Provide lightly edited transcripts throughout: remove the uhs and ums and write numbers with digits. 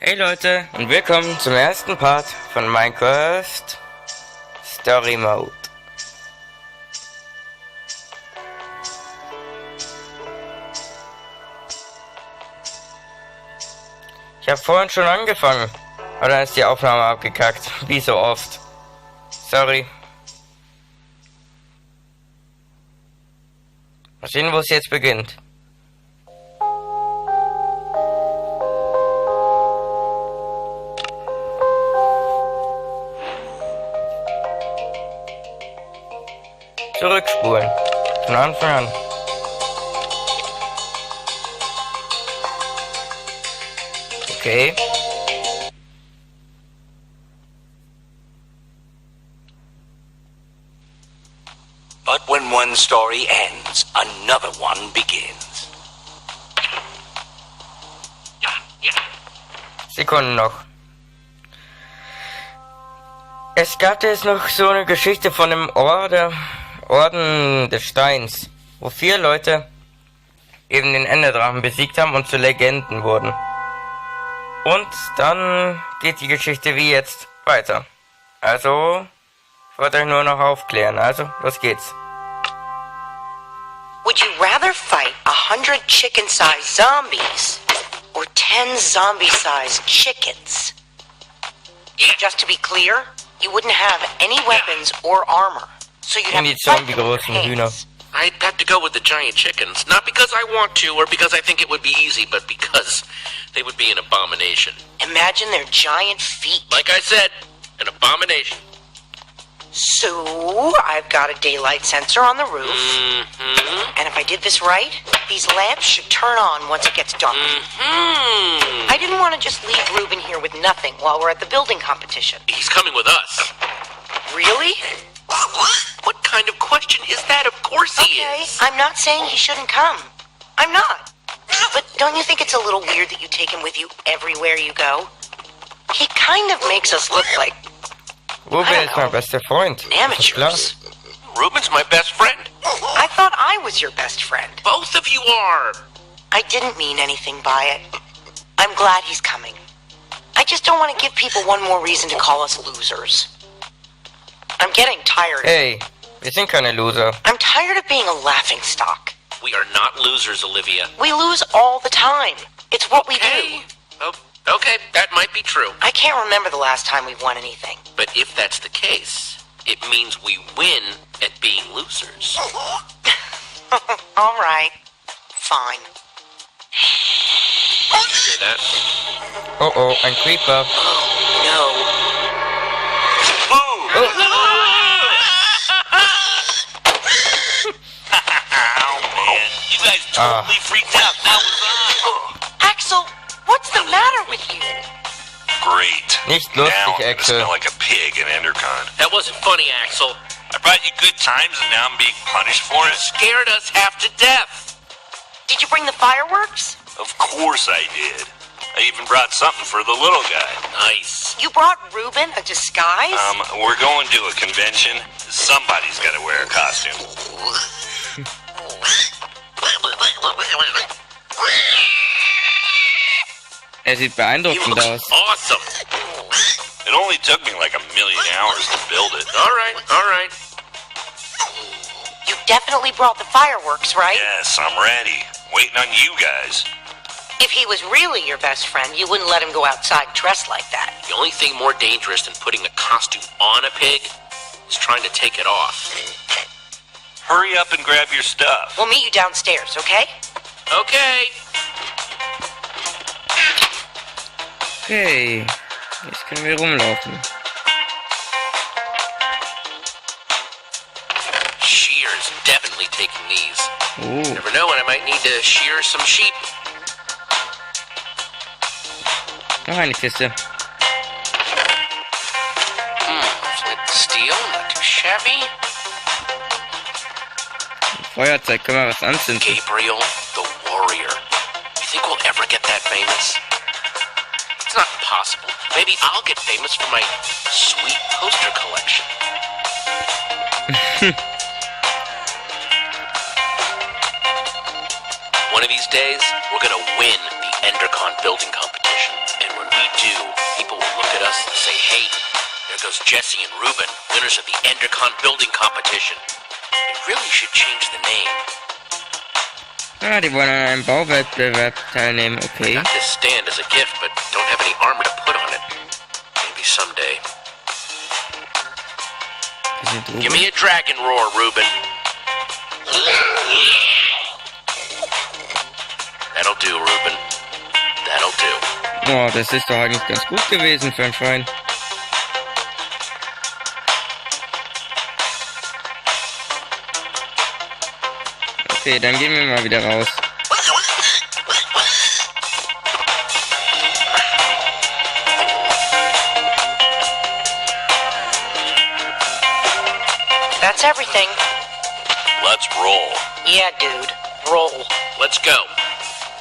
Hey Leute und willkommen zum ersten Part von Minecraft Story Mode. Ich habe vorhin schon angefangen, aber dann ist die Aufnahme abgekackt, wie so oft. Sorry. Mal sehen, wo es jetzt beginnt. Zurückspulen. Von Anfang an. Okay. But when one story ends, another one begins. Sekunden noch. Es gab jetzt noch so eine Geschichte von dem Orden des Steins, wo 4 Leute eben den Enderdrachen besiegt haben und zu Legenden wurden. Und dann geht die Geschichte wie jetzt weiter. Also, ich wollte euch nur noch aufklären. Also, los geht's. Would you rather fight 100 chicken-sized zombies or 10 zombie-sized chickens? Just to be clear, you wouldn't have any weapons or armor, so you'd have Die to fight them with your zombie-großen Hühner. hands. I'd have to go with the giant chickens. Not because I want to or because I think it would be easy, but because they would be an abomination. Imagine their giant feet. Like I said, an abomination. So, I've got a daylight sensor on the roof, Mm-hmm. and if I did this right, these lamps should turn on once it gets dark. Mm-hmm. I didn't want to just leave Reuben here with nothing while we're at the building competition. He's coming with us. Really? What kind of question is that? Of course he Okay, is. I'm not saying he shouldn't come. I'm not. But don't you think it's a little weird that you take him with you everywhere you go? He kind of makes us look like Ruben ist mein bester Freund. Ist klar. amateurs. Reuben's my best friend. I thought I was your best friend. Both of you are. I didn't mean anything by it. I'm glad he's coming. I just don't want to give people one more reason to call us losers. I'm getting tired. Hey, wir sind keine Loser. I'm tired of being a laughingstock. We are not losers, Olivia. We lose all the time. It's what we Okay. do. Oh, okay, that might be true. I can't remember the last time we've won anything. But if that's the case, it means we win at being losers. All right. Fine. Hear that? Oh, ein Creeper. No. Oh, man. You guys totally freaked out. That was Axel, what's the matter with you? Great. Nicht lustig, Now I'm gonna Axel. smell like a pig in Endercon. That wasn't funny, Axel. I brought you good times and now I'm being punished for it? Scared us half to death. Did you bring the fireworks? Of course I did. I even brought something for the little guy. Nice. You brought Reuben a disguise? We're going to a convention. Somebody's gotta wear a costume. Sieht He beeindruckend looks aus. awesome. It only took me like 1,000,000 hours to build it. All right. You definitely brought the fireworks, right? Yes, I'm ready. Waiting on you guys. If he was really your best friend, you wouldn't let him go outside dressed like that. The only thing more dangerous than putting a costume on a pig is trying to take it off. Hurry up and grab your stuff. We'll meet you downstairs, okay? Okay. Okay, jetzt können wir rumlaufen. Shears, definitely taking these. Oh, Never know when I might need to shear some sheep. noch eine Kiste. Flint steel, not too shabby. Feuerzeug, können wir was anzünden. Gabriel, the warrior. You think we'll ever get that famous? It's not possible. Maybe I'll get famous for my sweet poster collection. One of these days, we're gonna win the Endercon building competition. And when we People will look at us and say, hey, there goes Jesse and Ruben, winners of the Endercon building competition. They really should change the name. Ah, die wollen an einem Bauwettbewerb teilnehmen, okay. Got this stand as a gift, but don't have any armor to put on it. Maybe someday. Give me a dragon roar, Ruben. That'll do, Ruben. That'll do. Oh, das ist doch eigentlich ganz gut gewesen für ein Schwein. Okay, dann gehen wir mal wieder raus. That's everything. Let's roll. Yeah, dude. Roll. Let's go.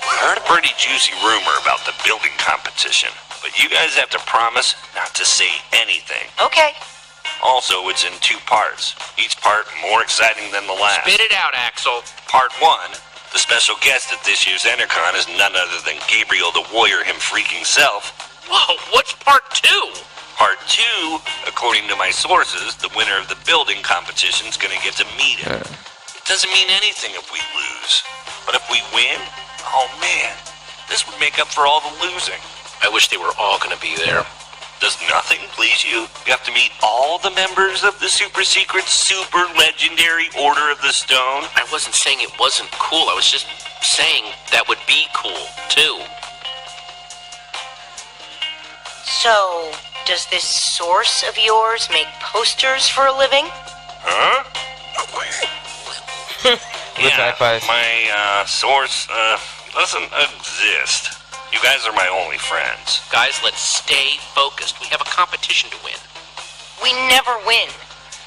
I heard a pretty juicy rumor about the building competition, but you guys have to promise not to say anything. Okay. Also, it's in 2 parts, each part more exciting than the last. Spit it out, Axel. Part 1, the special guest at this year's Endercon is none other than Gabriel the Warrior him freaking self. Whoa, what's part 2? Part 2, according to my sources, the winner of the building competition is gonna get to meet him. It doesn't mean anything if we lose, but if we win, oh man, this would make up for all the losing. I wish they were all gonna be there. Does nothing please you? You have to meet all the members of the super secret, super legendary Order of the Stone? I wasn't saying it wasn't cool. I was just saying that would be cool, too. So, does this source of yours make posters for a living? Huh? Yeah, Advice. my source doesn't exist. You guys are my only friends. Guys, let's stay focused. We have a competition to win. We never win.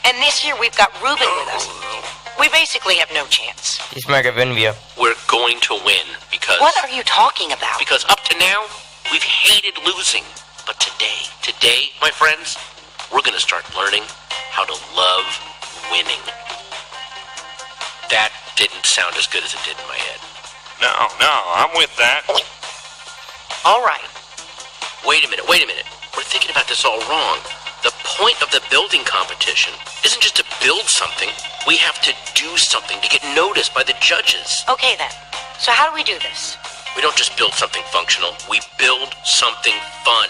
And this year we've got Ruben with us. We basically have no chance. Diesmal gewinnen wir. We're going to win because... What are you talking about? Because up to now, we've hated losing. But today, my friends, we're gonna start learning how to love winning. That didn't sound as good as it did in my head. No, I'm with that. All right. Wait a minute. We're thinking about this all wrong. The point of the building competition isn't just to build something. We have to do something to get noticed by the judges. Okay then. So how do we do this? We don't just build something functional. We build something fun.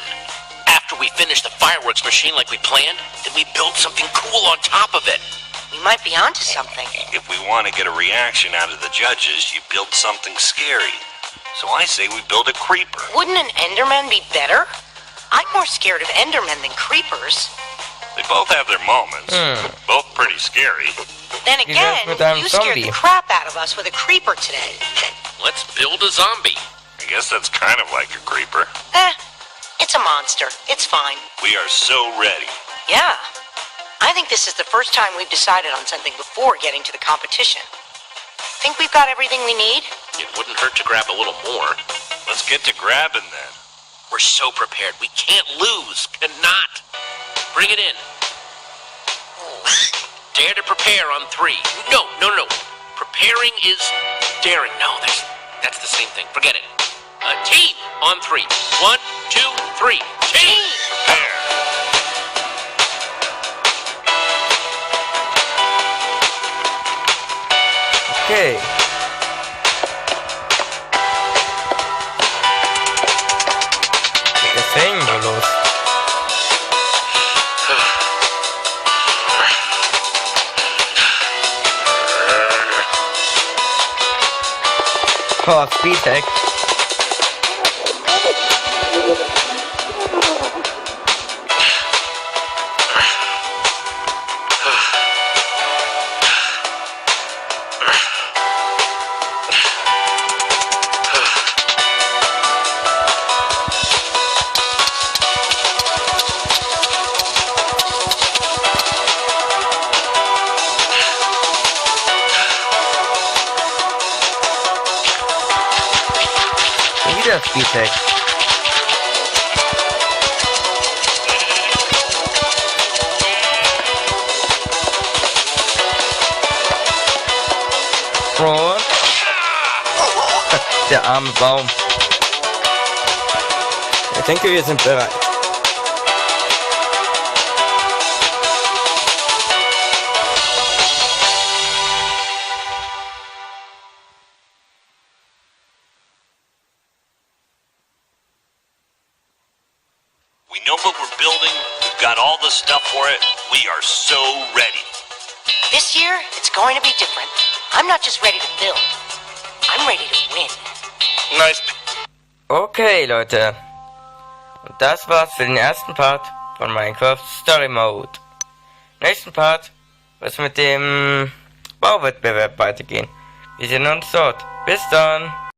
After we finish the fireworks machine like we planned, then we build something cool on top of it. We might be onto something. If we want to get a reaction out of the judges, you build something scary. So I say we build a creeper. Wouldn't an Enderman be better? I'm more scared of Endermen than creepers. They both have their moments. Both pretty scary. Then again, with them you scared zombie. the crap out of us with a creeper today. Let's build a zombie. I guess that's kind of like a creeper. It's a monster. It's fine. We are so ready. Yeah. I think this is the first time we've decided on something before getting to the competition. Think we've got everything we need? It wouldn't hurt to grab a little more. Let's get to grabbing then. We're so prepared. We can't lose. Cannot. Bring it in. Dare to prepare on 3. No. Preparing is daring. No, that's the same thing. Forget it. Team on 3. 1, 2, 3. Team! There. Okay. Was ist denn wohl los? Oh, Speedhack. Wieder Speedhack. Und der arme Baum. Ich denke, wir sind bereit. know what we're building? We've got all the stuff for it. We are so ready. This year, it's going to be different. I'm not just ready to build. I'm ready to win. Nice. Okay, Leute. Und das war's für den ersten Part von Minecraft Story Mode. Nächsten Part wird es mit dem Bauwettbewerb weitergehen. Wir sehen uns dort. Bis dann.